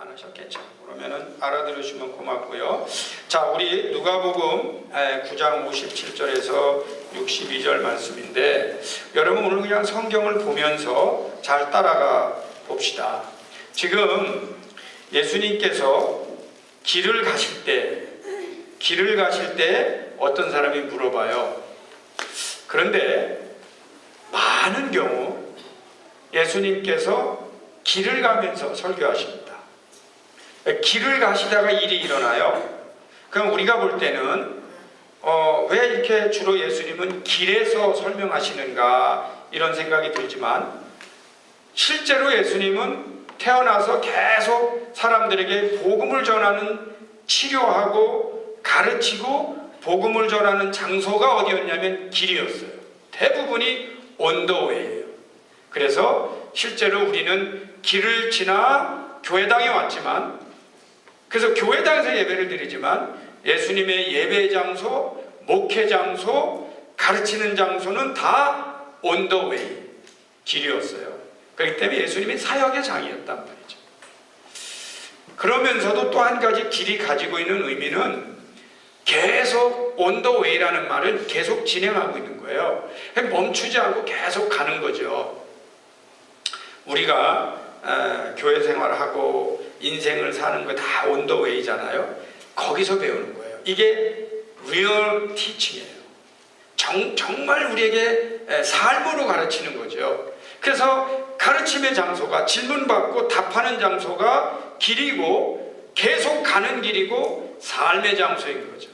안 하셨겠죠? 그러면은 알아들으시면 고맙고요. 자, 우리 누가복음 9장 57절에서 62절 말씀인데, 여러분 오늘 그냥 성경을 보면서 잘 따라가 봅시다. 지금 예수님께서 길을 가실 때 어떤 사람이 물어봐요. 그런데 많은 경우 예수님께서 길을 가면서 설교하십니다. 길을 가시다가 일이 일어나요. 그럼 우리가 볼 때는 왜 이렇게 주로 예수님은 길에서 설명하시는가 이런 생각이 들지만, 실제로 예수님은 태어나서 계속 사람들에게 복음을 전하는, 치료하고 가르치고 복음을 전하는 장소가 어디였냐면 길이었어요. 대부분이 언더웨이예요. 그래서 실제로 우리는 길을 지나 교회당에 왔지만, 그래서 교회당에서 예배를 드리지만 예수님의 예배 장소, 목회 장소, 가르치는 장소는 다 언더웨이, 길이었어요. 그렇기 때문에 예수님이 사역의 장이었단 말이죠. 그러면서도 또 한 가지 길이 가지고 있는 의미는 계속 언더웨이라는 말은 계속 진행하고 있는 거예요. 멈추지 않고 계속 가는 거죠. 우리가 교회 생활하고 인생을 사는 거 다 언더웨이잖아요. 거기서 배우는 거예요. 이게 리얼 티칭이에요. 정말 우리에게 삶으로 가르치는 거죠. 그래서 가르침의 장소가, 질문받고 답하는 장소가 길이고, 계속 가는 길이고, 삶의 장소인 거죠.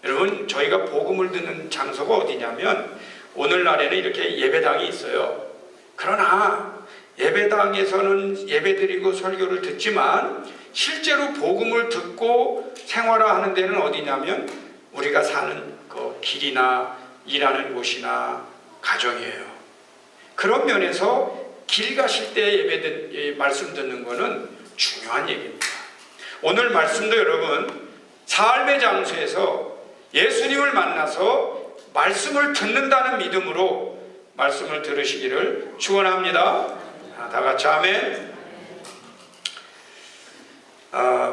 여러분, 저희가 복음을 듣는 장소가 어디냐면, 오늘날에는 이렇게 예배당이 있어요. 그러나 예배당에서는 예배드리고 설교를 듣지만 실제로 복음을 듣고 생활화하는 데는 어디냐면 우리가 사는 그 길이나 일하는 곳이나 가정이에요. 그런 면에서 길 가실 때 말씀 듣는 거는 중요한 얘기입니다. 오늘 말씀도 여러분, 삶의 장소에서 예수님을 만나서 말씀을 듣는다는 믿음으로 말씀을 들으시기를 축원합니다. 다 같이 아멘.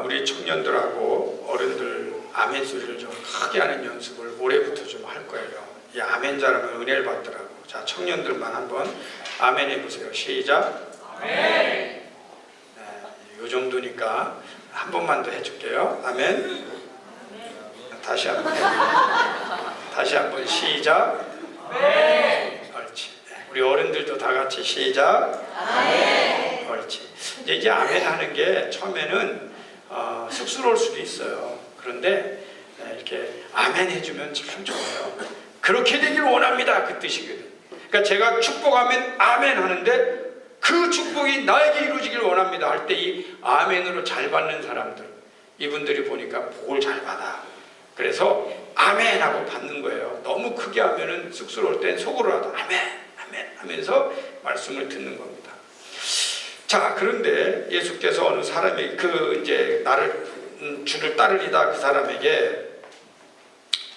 우리 청년들하고 어른들 아멘 소리를 좀 크게 하는 연습을 올해부터 좀 할 거예요. 이 아멘 잘하면 은혜를 받더라고. 자, 청년들만 한번 아멘 해보세요. 시작. 아멘. 네, 이 정도니까 한 번만 더 해줄게요. 아멘. 다시 한번 다시 한번 시작. 아멘. 그렇지. 우리 어른들도 다 같이 시작. 아멘. 그렇지. 이제 아멘 하는 게 처음에는 쑥스러울 수도 있어요. 그런데 이렇게 아멘 해주면 참 좋아요. 그렇게 되길 원합니다, 그 뜻이거든. 그러니까 제가 축복하면 아멘 하는데 그 축복이 나에게 이루어지길 원합니다 할 때 이 아멘으로 잘 받는 사람들, 이분들이 보니까 복을 잘 받아. 그래서 아멘 하고 받는 거예요. 너무 크게 하면은 쑥스러울 땐 속으로라도 아멘 아멘 하면서 말씀을 듣는 겁니다. 자, 그런데 예수께서 어느 사람에게 이제 주를 따르리다 그 사람에게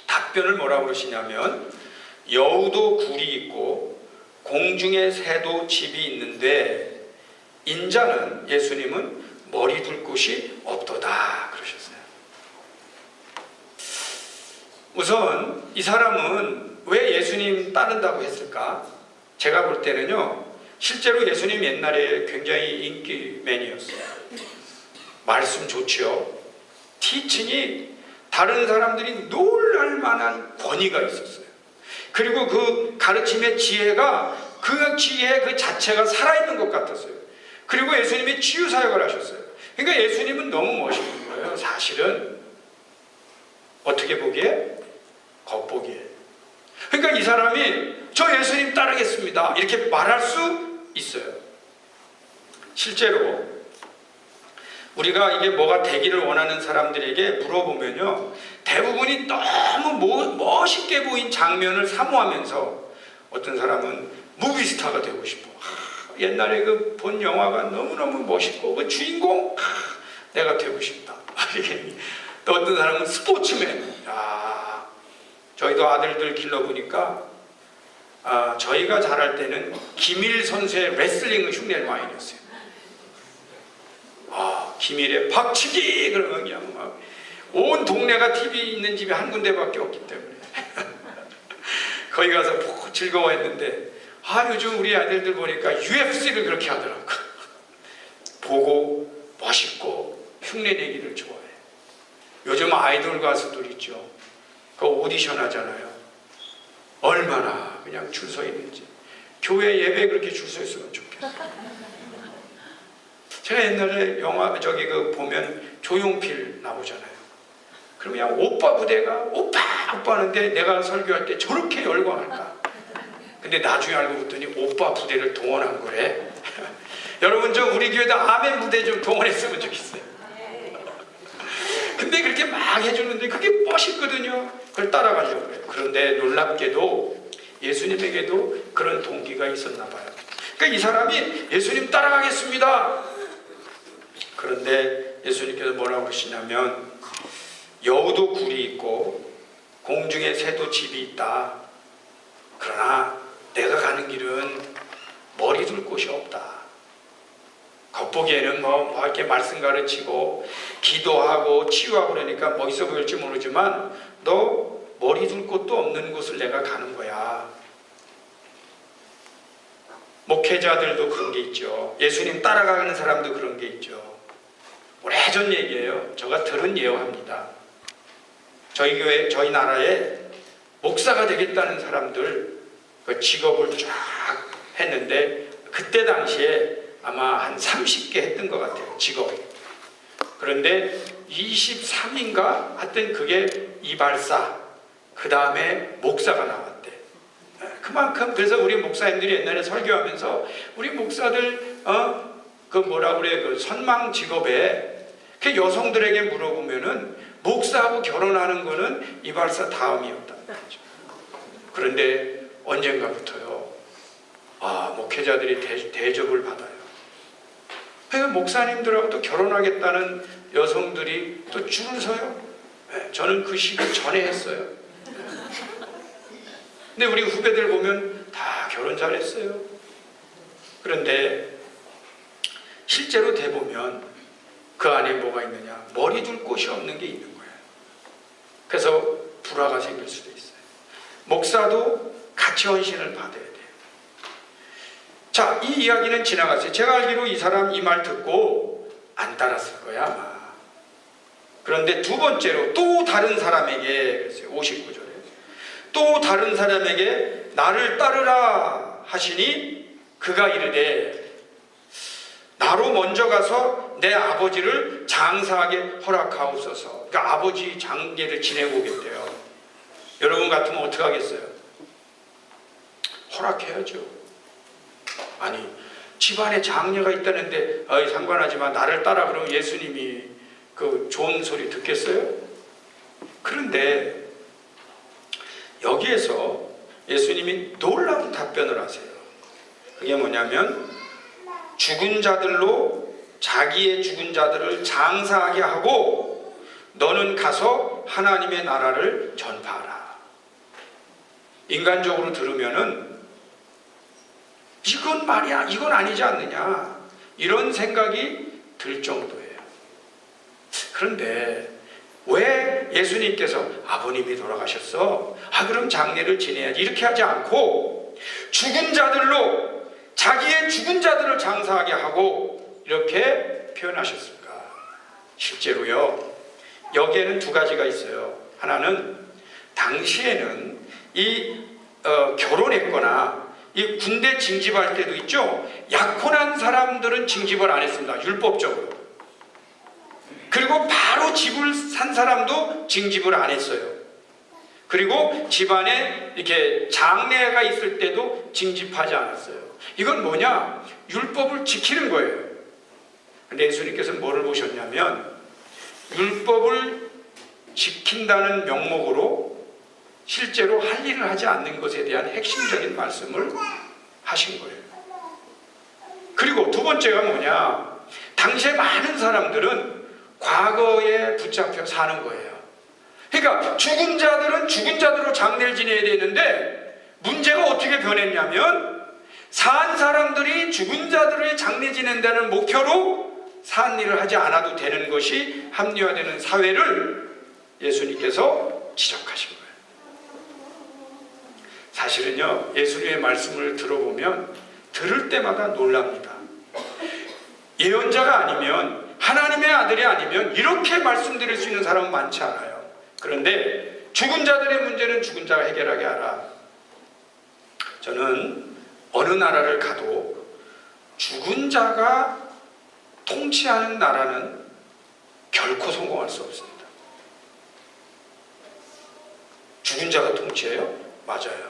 답변을 뭐라고 그러시냐면, 여우도 굴이 있고 공중에 새도 집이 있는데 인자는, 예수님은 머리 둘 곳이 없도다 그러셨어요. 우선 이 사람은 왜 예수님 따른다고 했을까? 제가 볼 때는요, 실제로 예수님 옛날에 굉장히 인기맨이었어요. 말씀 좋지요. 티칭이 다른 사람들이 놀랄 만한 권위가 있었어요. 그리고 그 가르침의 지혜가, 그 지혜 그 자체가 살아있는 것 같았어요. 그리고 예수님이 치유사역을 하셨어요. 그러니까 예수님은 너무 멋있는 거예요. 사실은 어떻게 보기에? 겉보기에. 그러니까 이 사람이 저 예수님 따르겠습니다 이렇게 말할 수 있어요. 실제로 우리가 이게 뭐가 되기를 원하는 사람들에게 물어보면요, 대부분이 너무 멋있게 보인 장면을 사모하면서, 어떤 사람은 무비스타가 되고 싶어. 옛날에 그 본 영화가 너무너무 멋있고 그 주인공 내가 되고 싶다. 또 어떤 사람은 스포츠맨. 저희도 아들들 길러보니까 저희가 자랄 때는 김일 선수의 레슬링을 흉내를 많이 냈어요. 기밀에 박치기 그러면 그냥 막 온 동네가 TV 있는 집이 한 군데밖에 없기 때문에 거기 가서 보고 즐거워했는데 요즘 우리 아들들 보니까 UFC를 그렇게 하더라고. 보고 멋있고 흉내내기를 좋아해. 요즘 아이돌 가수들 있죠. 그 오디션 하잖아요. 얼마나 그냥 줄 서 있는지. 교회 예배에 그렇게 줄 서 있으면 좋겠어. 제가 옛날에 영화 보면 조용필 나오잖아요. 그러면 그냥 오빠 부대가 오빠 하는데 내가 설교할 때 저렇게 열광할까? 근데 나중에 알고 봤더니 오빠 부대를 동원한 거래. 여러분 좀 우리 교회도 아멘 부대 좀 동원했으면 좋겠어요. 근데 그렇게 막 해주는데 그게 멋있거든요. 그걸 따라가려고 해요. 그런데 놀랍게도 예수님에게도 그런 동기가 있었나 봐요. 그러니까 이 사람이 예수님 따라가겠습니다. 그런데 예수님께서 뭐라고 하시냐면 여우도 굴이 있고 공중에 새도 집이 있다. 그러나 내가 가는 길은 머리 둘 곳이 없다. 겉보기에는 뭐 이렇게 말씀 가르치고 기도하고 치유하고 그러니까 멋있어 보일지 모르지만 너 머리 둘 곳도 없는 곳을 내가 가는 거야. 목회자들도 그런 게 있죠. 예수님 따라가는 사람도 그런 게 있죠. 오래전 얘기예요. 제가 들은 예언합니다. 저희 교회, 저희 나라에 목사가 되겠다는 사람들 그 직업을 쫙 했는데 그때 당시에 아마 한 30개 했던 것 같아요. 직업이. 그런데 23인가 하여튼 그게 이발사 그 다음에 목사가 나왔대. 그만큼 그래서 우리 목사님들이 옛날에 설교하면서 우리 목사들 그 선망 직업에 그 여성들에게 물어보면은 목사하고 결혼하는 거는 이발사 다음이었다는 거죠. 그런데 언젠가부터요 목회자들이 대접을 받아요. 그러니까 목사님들하고도 결혼하겠다는 여성들이 또 줄을 서요. 저는 그 시기 전에 했어요. 근데 우리 후배들 보면 다 결혼 잘했어요. 그런데 실제로 대보면 그 안에 뭐가 있느냐? 머리 둘 곳이 없는 게 있는 거예요. 그래서 불화가 생길 수도 있어요. 목사도 같이 헌신을 받아야 돼요. 자, 이 이야기는 지나갔어요. 제가 알기로 이 사람 이 말 듣고 안 따랐을 거야 아마. 그런데 두 번째로 또 다른 사람에게 그랬어요. 59절에 또 다른 사람에게 나를 따르라 하시니 그가 이르되 나로 먼저 가서 내 아버지를 장사하게 허락하옵소서. 그러니까 아버지 장례를 지내고 오겠대요. 여러분 같으면 어떻게 하겠어요? 허락해야죠. 아니 집안에 장녀가 있다는데 상관하지만 나를 따라 그러면 예수님이 그 좋은 소리 듣겠어요? 그런데 여기에서 예수님이 놀라운 답변을 하세요. 그게 뭐냐면 죽은 자들로 자기의 죽은 자들을 장사하게 하고 너는 가서 하나님의 나라를 전파하라. 인간적으로 들으면은 이건 말이야, 이건 아니지 않느냐 이런 생각이 들 정도예요. 그런데 왜 예수님께서 아버님이 돌아가셨어? 그럼 장례를 지내야지 이렇게 하지 않고 죽은 자들로 자기의 죽은 자들을 장사하게 하고 이렇게 표현하셨을까? 실제로요 여기에는 두 가지가 있어요. 하나는 당시에는 결혼했거나 이 군대 징집할 때도 있죠. 약혼한 사람들은 징집을 안 했습니다. 율법적으로. 그리고 바로 집을 산 사람도 징집을 안 했어요. 그리고 집안에 이렇게 장례가 있을 때도 징집하지 않았어요. 이건 뭐냐? 율법을 지키는 거예요. 근데 예수님께서는 뭐를 보셨냐면 율법을 지킨다는 명목으로 실제로 할 일을 하지 않는 것에 대한 핵심적인 말씀을 하신 거예요. 그리고 두 번째가 뭐냐? 당시에 많은 사람들은 과거에 붙잡혀 사는 거예요. 그러니까 죽은 자들은 죽은 자들로 장례를 지내야 되는데 문제가 어떻게 변했냐면 산 사람들이 죽은 자들의 장례 지낸다는 목표로 사한 일을 하지 않아도 되는 것이 합리화되는 사회를 예수님께서 지적하신 거예요. 사실은요, 예수님의 말씀을 들어보면 들을 때마다 놀랍니다. 예언자가 아니면, 하나님의 아들이 아니면 이렇게 말씀드릴 수 있는 사람은 많지 않아요. 그런데 죽은 자들의 문제는 죽은 자가 해결하게 하라. 저는 어느 나라를 가도 죽은 자가 통치하는 나라는 결코 성공할 수 없습니다. 죽은 자가 통치해요? 맞아요.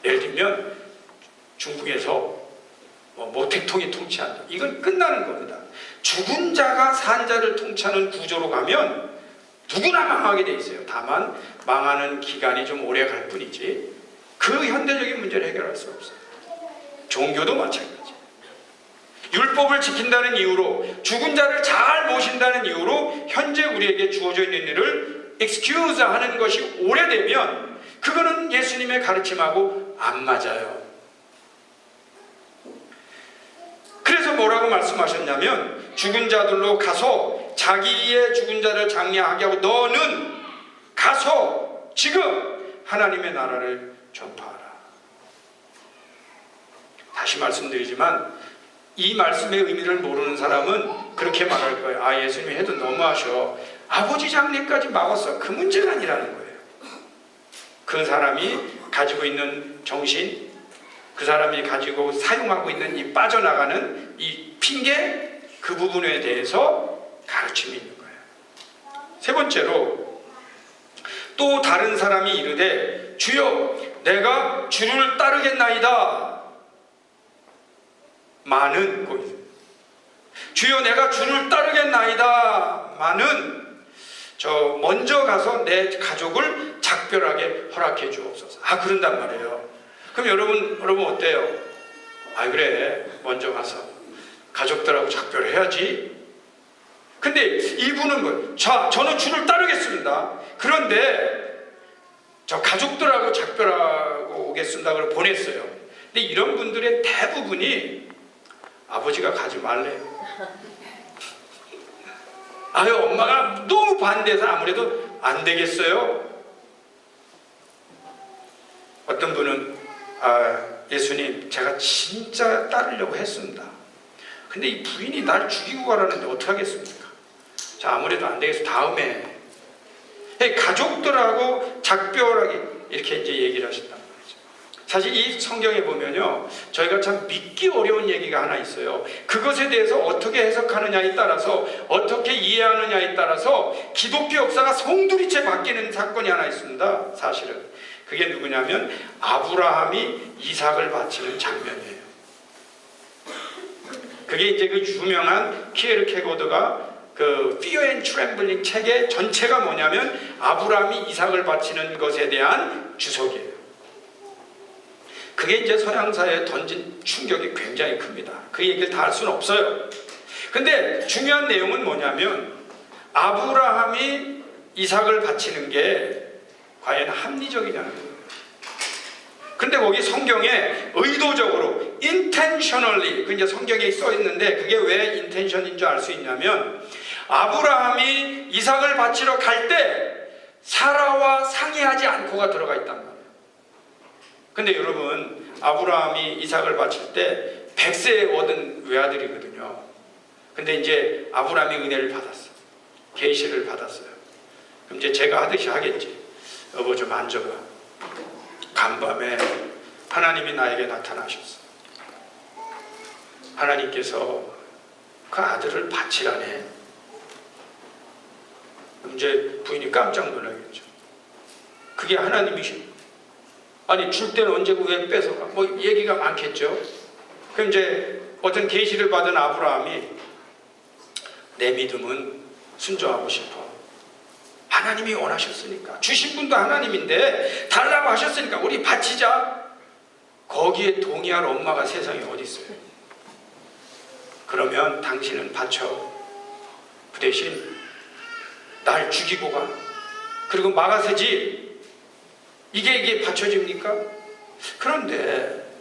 예를 들면 중국에서 모택통이 통치한다. 이건 끝나는 겁니다. 죽은 자가 산 자를 통치하는 구조로 가면 누구나 망하게 돼 있어요. 다만 망하는 기간이 좀 오래 갈 뿐이지 그 현대적인 문제를 해결할 수 없어요. 종교도 마찬가지. 율법을 지킨다는 이유로, 죽은 자를 잘 모신다는 이유로 현재 우리에게 주어져 있는 일을 excuse 하는 것이 오래되면 그거는 예수님의 가르침하고 안 맞아요. 그래서 뭐라고 말씀하셨냐면, 죽은 자들로 가서 자기의 죽은 자를 장례하게 하고 너는 가서 지금 하나님의 나라를 전파하라. 다시 말씀드리지만 이 말씀의 의미를 모르는 사람은 그렇게 말할 거예요. 아, 예수님이 해도 너무하셔. 아버지 장례까지 막았어. 그 문제가 아니라는 거예요. 그 사람이 가지고 있는 정신, 그 사람이 가지고 사용하고 있는 이 빠져나가는 이 핑계, 그 부분에 대해서 가르침이 있는 거예요. 세 번째로, 또 다른 사람이 이르되 주여 내가 주를 따르겠나이다. 많은 거기서 주여 내가 주를 따르겠나이다. 많은 저 먼저 가서 내 가족을 작별하게 허락해 주옵소서. 아, 그런단 말이에요. 그럼 여러분 어때요? 아, 그래, 먼저 가서 가족들하고 작별해야지. 근데 이분은 뭐, 저는 주를 따르겠습니다. 그런데 저 가족들하고 작별하고 오겠습니다. 그걸 보냈어요. 근데 이런 분들의 대부분이 아버지가 가지 말래요. 아유, 엄마가 너무 반대해서 아무래도 안 되겠어요. 어떤 분은 예수님, 제가 진짜 따르려고 했습니다. 근데 이 부인이 날 죽이고 가라는데 어떡하겠습니까? 자, 아무래도 안 되겠어. 다음에 가족들하고 작별하기, 이렇게 이제 얘기를 하신단 말이죠. 사실 이 성경에 보면요, 저희가 참 믿기 어려운 얘기가 하나 있어요. 그것에 대해서 어떻게 해석하느냐에 따라서, 어떻게 이해하느냐에 따라서 기독교 역사가 송두리째 바뀌는 사건이 하나 있습니다. 사실은 그게 누구냐면 아브라함이 이삭을 바치는 장면이에요. 그게 이제 그 유명한 키에르케고드가 그 Fear and Trembling 책의 전체가 뭐냐면 아브라함이 이삭을 바치는 것에 대한 주석이에요. 그게 이제 서양사회에 던진 충격이 굉장히 큽니다. 그 얘기를 다 할 수는 없어요. 근데 중요한 내용은 뭐냐면 아브라함이 이삭을 바치는 게 과연 합리적이냐는 거예요. 근데 거기 성경에 의도적으로 intentionally, 그 이제 성경에 써 있는데 그게 왜 intention인 줄 알 수 있냐면 아브라함이 이삭을 바치러 갈 때 사라와 상의하지 않고가 들어가 있단 말이에요. 근데 여러분, 아브라함이 이삭을 바칠 때 100세에 얻은 외아들이거든요. 근데 이제 아브라함이 은혜를 받았어. 계시를 받았어요. 그럼 이제 제가 하듯이 하겠지. 여보 좀 앉아봐. 간밤에 하나님이 나에게 나타나셨어. 하나님께서 그 아들을 바치라네. 그럼 이제 부인이 깜짝 놀라겠죠. 그게 하나님이신. 아니, 줄 때는 언제고 왜 뺏어가? 뭐 얘기가 많겠죠. 그럼 이제 어떤 계시를 받은 아브라함이 내 믿음은 순종하고 싶어. 하나님이 원하셨으니까, 주신 분도 하나님인데 달라고 하셨으니까 우리 바치자. 거기에 동의할 엄마가 세상에 어디 있어요? 그러면 당신은 바쳐. 그 대신 날 죽이고 가. 그리고 막아서지. 이게 받쳐집니까? 그런데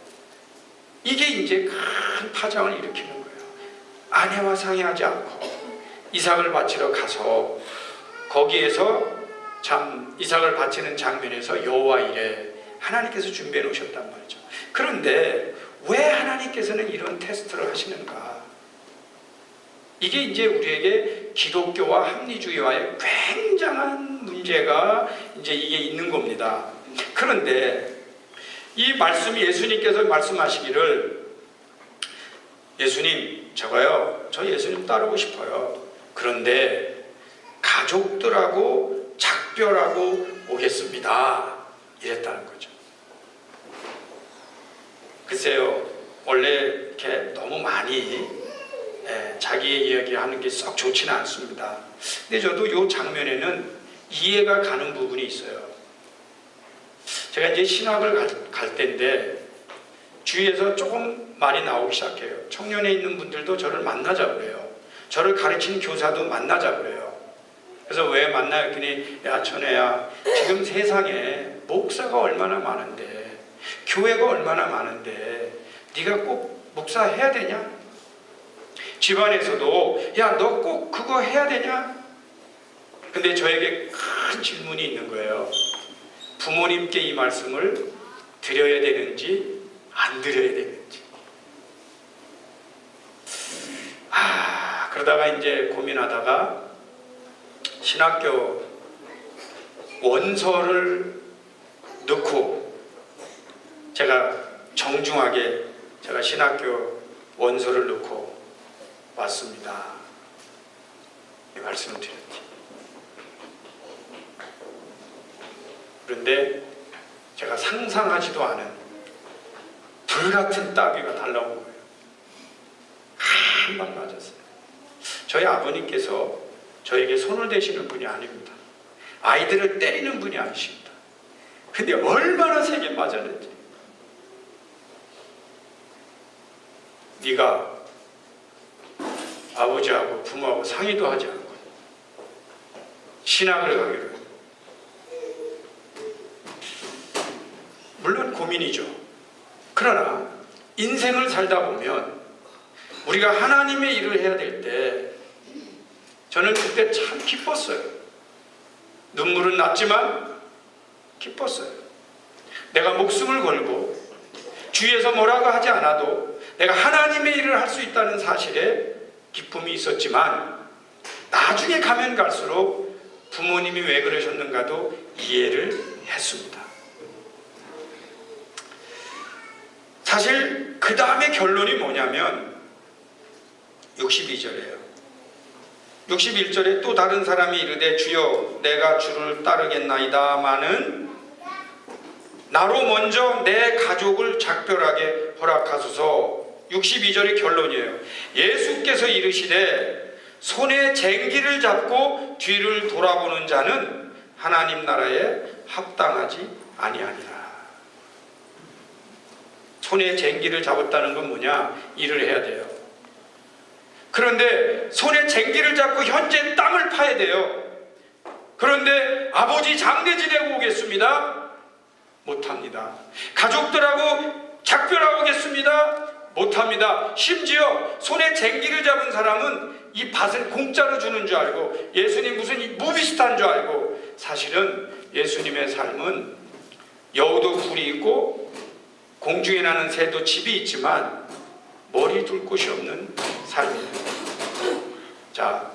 이게 이제 큰 파장을 일으키는 거예요. 아내와 상의하지 않고 이삭을 바치러 가서 거기에서 참 이삭을 바치는 장면에서 여호와 이레 하나님께서 준비해 놓으셨단 말이죠. 그런데 왜 하나님께서는 이런 테스트를 하시는가? 이게 이제 우리에게 기독교와 합리주의와의 굉장한 문제가 이제 이게 있는 겁니다. 그런데 이 말씀이 예수님께서 말씀하시기를, 예수님, 저 예수님 따르고 싶어요. 그런데 가족들하고 작별하고 오겠습니다. 이랬다는 거죠. 글쎄요, 원래 이렇게 너무 많이 자기의 이야기하는 게 썩 좋지는 않습니다. 근데 저도 이 장면에는 이해가 가는 부분이 있어요. 제가 이제 신학을 갈 때인데 주위에서 조금 말이 나오기 시작해요. 청년에 있는 분들도 저를 만나자고 그래요. 저를 가르치는 교사도 만나자고 그래요. 그래서 왜 만나요? 그랬더니 야 천혜야, 지금 세상에 목사가 얼마나 많은데, 교회가 얼마나 많은데 네가 꼭 목사 해야 되냐? 집안에서도 야 너 꼭 그거 해야 되냐? 근데 저에게 큰 질문이 있는 거예요. 부모님께 이 말씀을 드려야 되는지 안 드려야 되는지. 그러다가 이제 고민하다가 신학교 원서를 넣고 제가 정중하게 제가 신학교 원서를 넣고 왔습니다. 이 말씀을 드렸지. 그런데 제가 상상하지도 않은 불같은 따귀가 날라온 거예요. 한 방 맞았어요. 저희 아버님께서 저에게 손을 대시는 분이 아닙니다. 아이들을 때리는 분이 아니십니다. 근데 얼마나 세게 맞았는지. 네가 아버지하고 부모하고 상의도 하지 않고 신학을 가기로 했다. 물론 고민이죠. 그러나 인생을 살다 보면 우리가 하나님의 일을 해야 될 때 저는 그때 참 기뻤어요. 눈물은 났지만 기뻤어요. 내가 목숨을 걸고 주위에서 뭐라고 하지 않아도 내가 하나님의 일을 할 수 있다는 사실에 기쁨이 있었지만 나중에 가면 갈수록 부모님이 왜 그러셨는가도 이해를 했습니다. 사실 그 다음에 결론이 뭐냐면 62절이에요. 61절에 또 다른 사람이 이르되 주여 내가 주를 따르겠나이다마는 나로 먼저 내 가족을 작별하게 허락하소서. 62절이 결론이에요. 예수께서 이르시되 손에 쟁기를 잡고 뒤를 돌아보는 자는 하나님 나라에 합당하지 아니하니라. 손에 쟁기를 잡았다는 건 뭐냐? 일을 해야 돼요. 그런데 손에 쟁기를 잡고 현재 땅을 파야 돼요. 그런데 아버지 장례 지내고 오겠습니다. 못합니다. 가족들하고 작별하고 오겠습니다. 못합니다. 심지어 손에 쟁기를 잡은 사람은 이 밭을 공짜로 주는 줄 알고 예수님 무슨 무비슷한 줄 알고, 사실은 예수님의 삶은 여우도 굴이 있고 공중에 나는 새도 집이 있지만 머리 둘 곳이 없는 삶이에요. 자,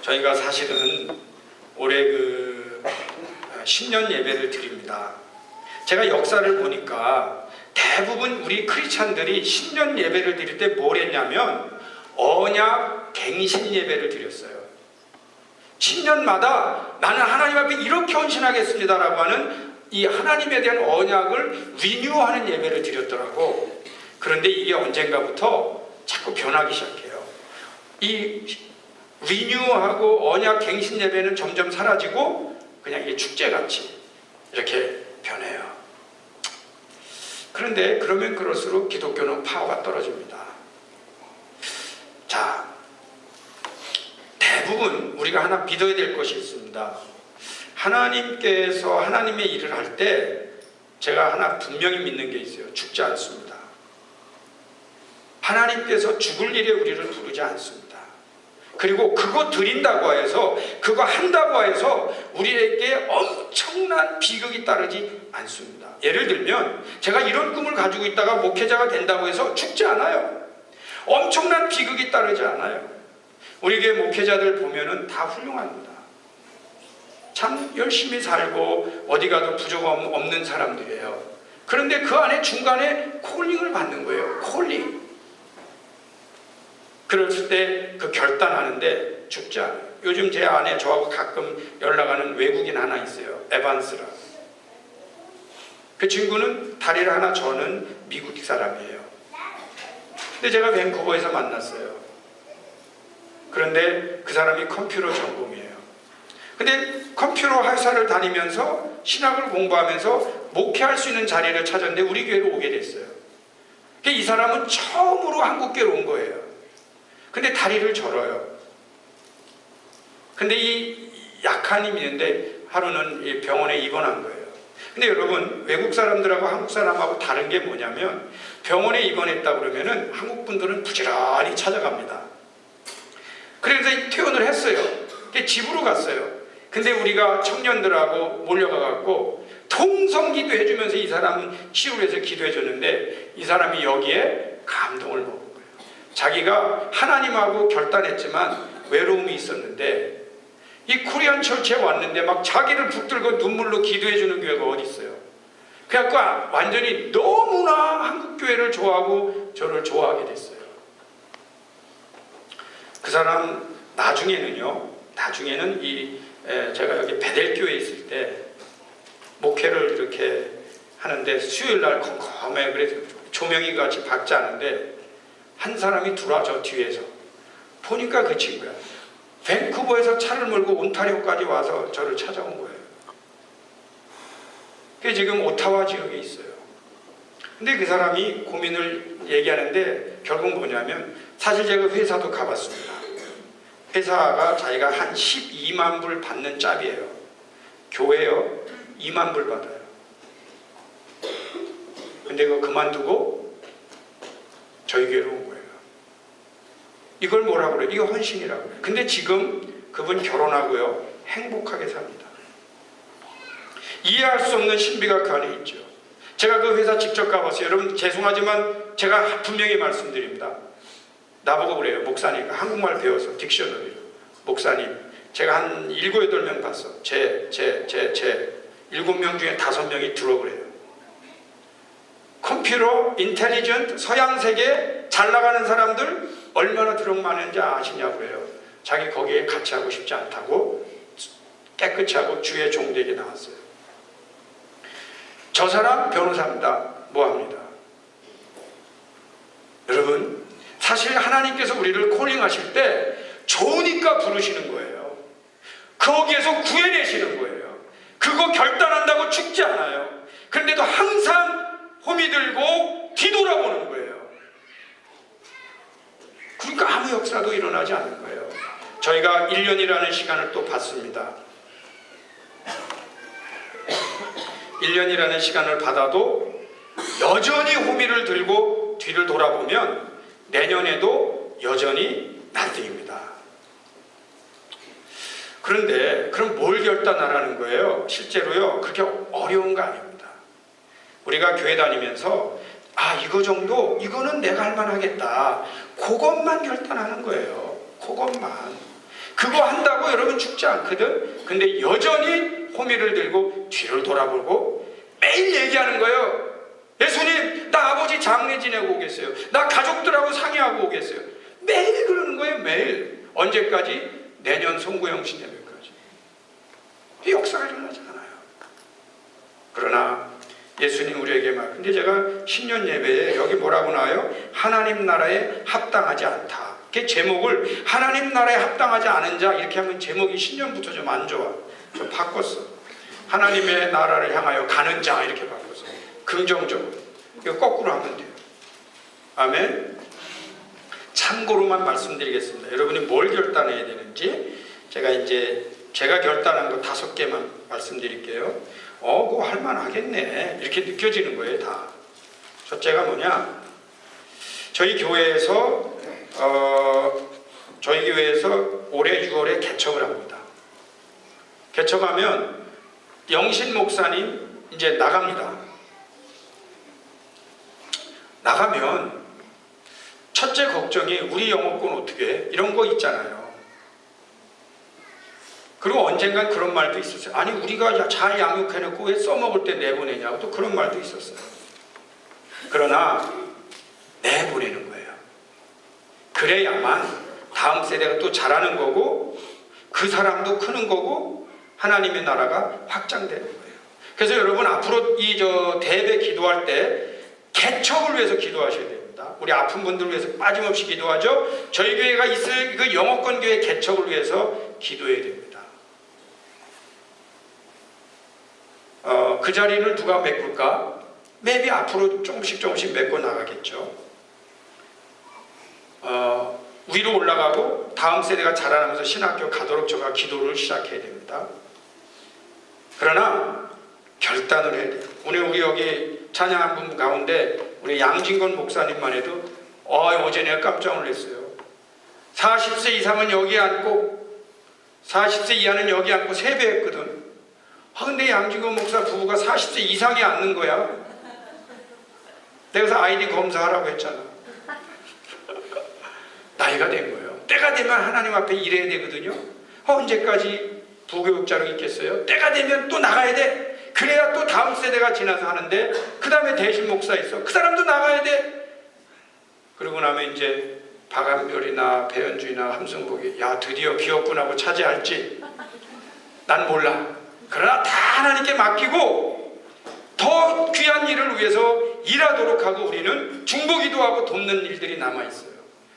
저희가 사실은 올해 신년 예배를 드립니다. 제가 역사를 보니까 대부분 우리 크리스찬들이 신년 예배를 드릴 때 뭘 했냐면 언약 갱신 예배를 드렸어요. 신년마다 나는 하나님 앞에 이렇게 헌신하겠습니다라고 하는 이 하나님에 대한 언약을 리뉴하는 예배를 드렸더라고. 그런데 이게 언젠가부터 자꾸 변하기 시작해요. 이 리뉴하고 언약 갱신 예배는 점점 사라지고 그냥 이게 축제같이 이렇게 변해요. 그런데 그러면 그럴수록 기독교는 파워가 떨어집니다. 자, 대부분 우리가 하나 믿어야 될 것이 있습니다. 하나님께서 하나님의 일을 할 때 제가 하나 분명히 믿는 게 있어요. 죽지 않습니다. 하나님께서 죽을 일에 우리를 부르지 않습니다. 그리고 그거 드린다고 해서, 그거 한다고 해서 우리에게 엄청난 비극이 따르지 않습니다. 예를 들면 제가 이런 꿈을 가지고 있다가 목회자가 된다고 해서 죽지 않아요. 엄청난 비극이 따르지 않아요. 우리 교회 목회자들 보면은 다 훌륭합니다. 참 열심히 살고 어디 가도 부족 없는 사람들이에요. 그런데 그 안에 중간에 콜링을 받는 거예요. 콜링. 그랬을 때 그 결단하는데 죽지 않아요. 요즘 제 안에 저하고 가끔 연락하는 외국인 하나 있어요. 에반스라. 그 친구는 다리를 하나, 저는 미국 사람이에요. 근데 제가 밴쿠버에서 만났어요. 그런데 그 사람이 컴퓨터 전공이에요. 근데 컴퓨터 회사를 다니면서 신학을 공부하면서 목회할 수 있는 자리를 찾았는데 우리 교회로 오게 됐어요. 이 사람은 처음으로 한국 교회로 온 거예요. 근데 다리를 절어요. 근데 이 약한 힘이 있는데 하루는 병원에 입원한 거예요. 근데 여러분, 외국 사람들하고 한국 사람하고 다른 게 뭐냐면, 병원에 입원했다 그러면은 한국 분들은 부지런히 찾아갑니다. 그래서 퇴원을 했어요. 집으로 갔어요. 근데 우리가 청년들하고 몰려가 갖고 통성기도 해주면서 이 사람은 치유를 해서 기도해 줬는데, 이 사람이 여기에 감동을 먹은 거예요. 자기가 하나님하고 결단했지만 외로움이 있었는데, 이 코리안 철치에 왔는데 막 자기를 붙들고 눈물로 기도해 주는 교회가 어디 있어요. 그래갖고 완전히 너무나 한국 교회를 좋아하고 저를 좋아하게 됐어요. 그 사람 나중에는 제가 여기 베델교회에 있을 때 목회를 이렇게 하는데 수요일날 컴컴해. 그래서 조명이 같이 밝지 않은데 한 사람이 들어와서 뒤에서 보니까 그 친구야. 밴쿠버에서 차를 몰고 온타리오까지 와서 저를 찾아온 거예요. 그게 지금 오타와 지역에 있어요. 근데 그 사람이 고민을 얘기하는데 결국 뭐냐면, 사실 제가 회사도 가봤습니다. 회사가 자기가 한 12만 불 받는 짭이에요. 교회요 2만 불 받아요. 근데 그거 그만두고 저희 교회로 온 거예요. 이걸 뭐라고 그래요? 이거 헌신이라고 그래요. 근데 지금 그분 결혼하고요 행복하게 삽니다. 이해할 수 없는 신비가 그 안에 있죠. 제가 그 회사 직접 가봤어요. 여러분 죄송하지만 제가 분명히 말씀드립니다. 나보고 그래요. 목사님, 한국말 배워서 딕셔너리로. 목사님, 제가 한 7, 8명 봤어. 7명 중에 5명이 들어 그래요. 컴퓨터, 인텔리전트, 서양 세계 잘 나가는 사람들 얼마나 들어 많은지 아시냐고 그래요. 자기 거기에 같이 하고 싶지 않다고 깨끗이 하고 주의 종되게 나왔어요. 저 사람 변호사입니다. 뭐합니다? 여러분, 사실 하나님께서 우리를 콜링하실 때 좋으니까 부르시는 거예요. 거기에서 구해내시는 거예요. 그거 결단한다고 죽지 않아요. 그런데도 항상 홈이 들고 뒤돌아보는 거예요. 그러니까 아무 역사도 일어나지 않는 거예요. 저희가 1년이라는 시간을 또 받습니다. 1년이라는 시간을 받아도 여전히 호미를 들고 뒤를 돌아보면 내년에도 여전히 나중입니다. 그런데 그럼 뭘 결단하라는 거예요? 실제로요 그렇게 어려운 거 아닙니다. 우리가 교회 다니면서 이거 정도, 이거는 내가 할 만하겠다, 그것만 결단하는 거예요. 그것만. 그거 한다고 여러분 죽지 않거든. 근데 여전히 호미를 들고 뒤를 돌아보고 매일 얘기하는 거예요. 예수님, 나 아버지 장례 지내고 오겠어요. 나 가족들하고 상의하고 오겠어요. 매일 그러는 거예요. 매일. 언제까지? 내년 송구영 신예배까지. 이 역사가 일어나지 않아요. 그러나 예수님 우리에게 말. 근데 제가 신년 예배에 여기 뭐라고 나와요? 하나님 나라에 합당하지 않다. 그 제목을 하나님 나라에 합당하지 않은 자, 이렇게 하면 제목이 신년부터 좀 안 좋아. 좀 바꿨어. 하나님의 나라를 향하여 가는 자, 이렇게 바꿨어. 긍정적으로. 이거 거꾸로 하면 돼요. 아멘. 참고로만 말씀드리겠습니다. 여러분이 뭘 결단해야 되는지 제가 결단한 거 5개만 말씀드릴게요. 그거 할만하겠네, 이렇게 느껴지는 거예요. 다. 첫째가 뭐냐, 저희 교회에서 저희 교회에서 올해 6월에 개척을 합니다. 개척하면 영신 목사님 이제 나갑니다. 나가면 첫째 걱정이 우리 영어권 어떻게 해? 이런 거 있잖아요. 그리고 언젠간 그런 말도 있었어요. 아니 우리가 잘 양육해놓고 왜 써먹을 때 내보내냐고 또 그런 말도 있었어요. 그러나 내보내는 거예요. 그래야만 다음 세대가 또 자라는 거고 그 사람도 크는 거고 하나님의 나라가 확장되는 거예요. 그래서 여러분 앞으로 이 대배 기도할 때 개척을 위해서 기도하셔야 됩니다. 우리 아픈 분들을 위해서 빠짐없이 기도하죠. 저희 교회가 있을 그 영어권 교회 개척을 위해서 기도해야 됩니다. 그 자리를 누가 메꿀까? maybe 앞으로 조금씩 메꿔 나가겠죠. 위로 올라가고 다음 세대가 자라나면서 신학교 가도록 제가 기도를 시작해야 됩니다. 그러나 결단을 해야 돼요. 오늘 우리 여기 찬양한 분 가운데 우리 양진건 목사님만 해도 어제 내가 깜짝 놀랐어요. 40세 이상은 여기 앉고 40세 이하는 여기 앉고 세배했거든. 근데 양진건 목사 부부가 40세 이상이 앉는 거야. 내가 그래서 아이디 검사하라고 했잖아. 나이가 된 거예요. 때가 되면 하나님 앞에 일해야 되거든요. 언제까지 부교육자로 있겠어요? 때가 되면 또 나가야 돼. 그래야 또 다음 세대가 지나서 하는데 그 다음에 대신 목사 있어. 그 사람도 나가야 돼. 그러고 나면 이제 박한별이나 배현주나 함승복이 야 드디어 기업군하고 차지할지 난 몰라. 그러나 다 하나님께 맡기고 더 귀한 일을 위해서 일하도록 하고 우리는 중보기도하고 돕는 일들이 남아있어요.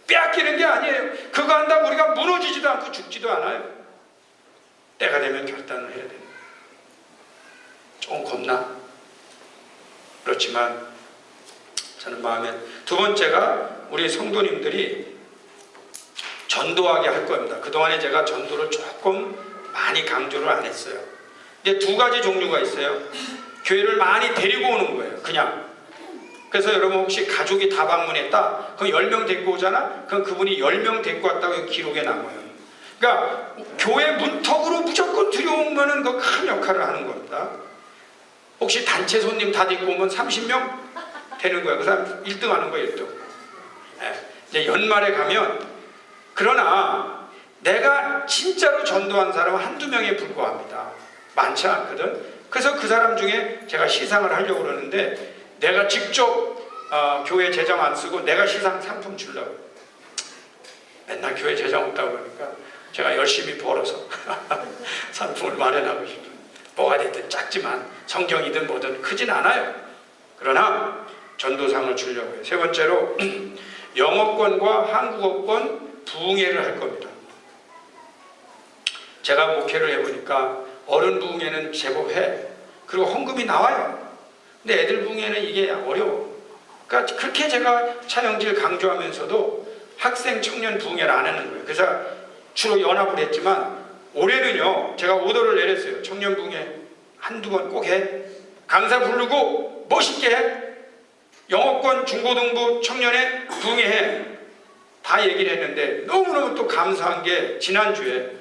빼앗기는 게 아니에요. 그거 한다고 우리가 무너지지도 않고 죽지도 않아요. 때가 되면 결단을 해야 됩니다. 조금 겁나? 그렇지만 저는 마음에 두 번째가 우리 성도님들이 전도하게 할 겁니다. 그동안에 제가 전도를 조금 많이 강조를 안 했어요. 이제 두 가지 종류가 있어요. 교회를 많이 데리고 오는 거예요. 그냥. 그래서 여러분 혹시 가족이 다 방문했다? 그럼 10명 데리고 오잖아? 그럼 그분이 10명 데리고 왔다고 기록에 남아요. 그러니까 교회 문턱으로 무조건 들여오면 그 큰 역할을 하는 겁니다. 혹시 단체 손님 다 데리고 오면 30명 되는 거야. 그 사람 1등 하는 거예요. 1등. 이제 연말에 가면 그러나 내가 진짜로 전도한 사람은 한두 명에 불과합니다. 많지 않거든. 그래서 그 사람 중에 제가 시상을 하려고 그러는데 내가 직접 교회 재정 안 쓰고 내가 시상 상품 주려고. 맨날 교회 재정 없다고 그러니까 제가 열심히 벌어서 상품을 마련하고 싶어요. 뭐가 됐든 작지만 성경이든 뭐든 크진 않아요. 그러나 전도상을 주려고 해요. 세 번째로 영어권과 한국어권 부흥회를 할 겁니다. 제가 목회를 해보니까 어른 부흥회는 제법 해. 그리고 헌금이 나와요. 근데 애들 부흥회는 이게 어려워. 그러니까 그렇게 제가 차영질 강조하면서도 학생 청년 부흥회를 안 하는 거예요. 그래서 주로 연합을 했지만 올해는요 제가 오더를 내렸어요. 청년 부흥회 한두 번 꼭 해. 강사 부르고 멋있게 해. 영어권 중고등부 청년회 부흥회 해. 다 얘기를 했는데 너무너무 또 감사한 게 지난주에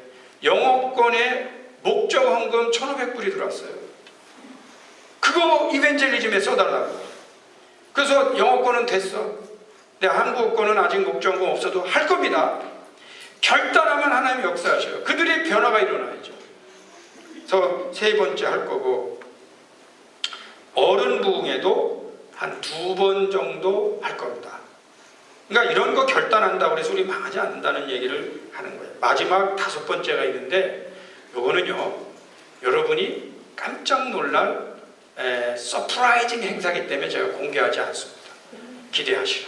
영어권에 목적 헌금 1,500불이 들어왔어요. 그거 이벤젤리즘에 써달라고. 그래서 영어권은 됐어. 근데 한국어권은 아직 목적 헌금 없어도 할 겁니다. 결단하면 하나님이 역사하셔요. 그들의 변화가 일어나야죠. 그래서 세 번째 할 거고 어른 부흥회도 한 2번 정도 할 겁니다. 그러니까 이런 거 결단한다고 해서 우리 망하지 않는다는 얘기를 하는 거예요. 마지막 5번째가 있는데 요거는요 여러분이 깜짝 놀랄 서프라이징 행사이기 때문에 제가 공개하지 않습니다. 기대하시라.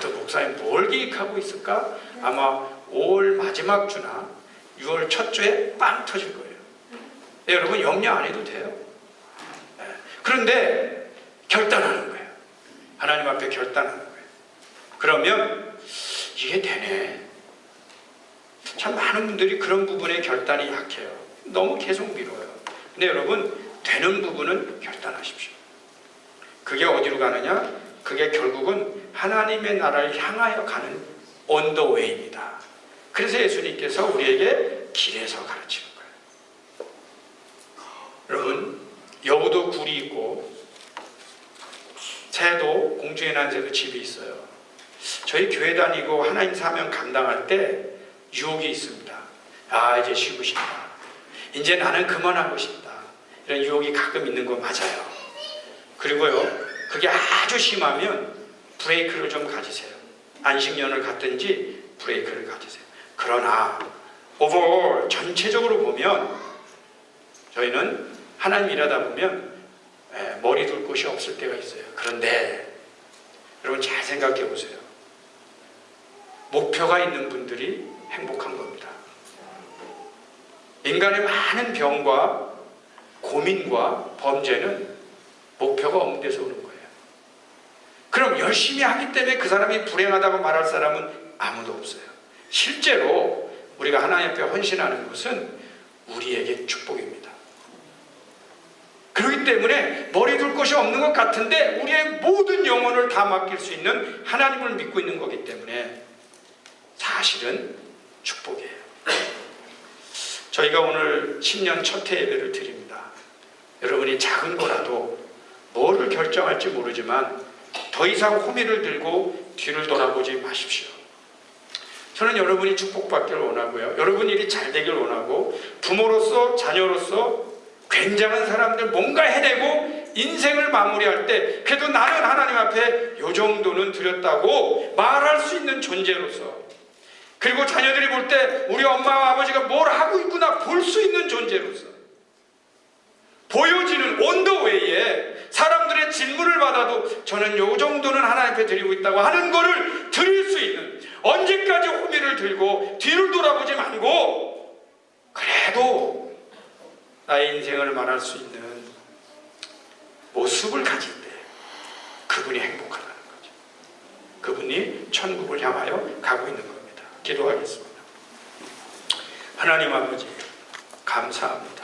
또 목사님 뭘 기획하고 있을까? 아마 5월 마지막 주나 6월 첫 주에 빵 터질 거예요. 여러분 염려 안 해도 돼요. 그런데 결단하는 거예요. 하나님 앞에 결단하는 거예요. 그러면 이게 되네. 참 많은 분들이 그런 부분에 결단이 약해요. 너무 계속 미뤄요. 근데 여러분 되는 부분은 결단하십시오. 그게 어디로 가느냐? 그게 결국은 하나님의 나라를 향하여 가는 on the way입니다. 그래서 예수님께서 우리에게 길에서 가르치는 거예요. 여러분, 여우도 굴이 있고 새도 공중에 난 새도 집이 있어요. 저희 교회 다니고 하나님 사명 감당할 때 유혹이 있습니다. 아, 이제 쉬고 싶다. 이제 나는 그만하고 싶다. 이런 유혹이 가끔 있는 거 맞아요. 그리고요, 그게 아주 심하면 브레이크를 좀 가지세요. 안식년을 갖든지 브레이크를 가지세요. 그러나 오버올 전체적으로 보면 저희는 하나님 일하다 보면 머리 둘 곳이 없을 때가 있어요. 그런데 여러분 잘 생각해 보세요. 목표가 있는 분들이 행복한 겁니다. 인간의 많은 병과 고민과 범죄는 목표가 없는 데서 오는 거예요. 그럼 열심히 하기 때문에 그 사람이 불행하다고 말할 사람은 아무도 없어요. 실제로 우리가 하나님 앞에 헌신하는 것은 우리에게 축복입니다. 그렇기 때문에 머리 둘 곳이 없는 것 같은데 우리의 모든 영혼을 다 맡길 수 있는 하나님을 믿고 있는 거기 때문에 사실은 축복이에요. 저희가 오늘 신년 첫 해 예배를 드립니다. 여러분이 작은 거라도 뭐를 결정할지 모르지만 더 이상 호미를 들고 뒤를 돌아보지 마십시오. 저는 여러분이 축복받기를 원하고요. 여러분 일이 잘 되길 원하고 부모로서 자녀로서 굉장한 사람들 뭔가 해내고 인생을 마무리할 때 그래도 나는 하나님 앞에 요 정도는 드렸다고 말할 수 있는 존재로서, 그리고 자녀들이 볼 때 우리 엄마와 아버지가 뭘 하고 있구나 볼 수 있는 존재로서, 보여지는 온더웨이에 사람들의 질문을 받아도 저는 요 정도는 하나님 앞에 드리고 있다고 하는 거를 드릴 수 있는, 언제까지 호미를 들고 뒤를 돌아보지 말고 그래도 나의 인생을 말할 수 있는 모습을 가질 때 그분이 행복하다는 거죠. 그분이 천국을 향하여 가고 있는 겁니다. 기도하겠습니다. 하나님 아버지 감사합니다.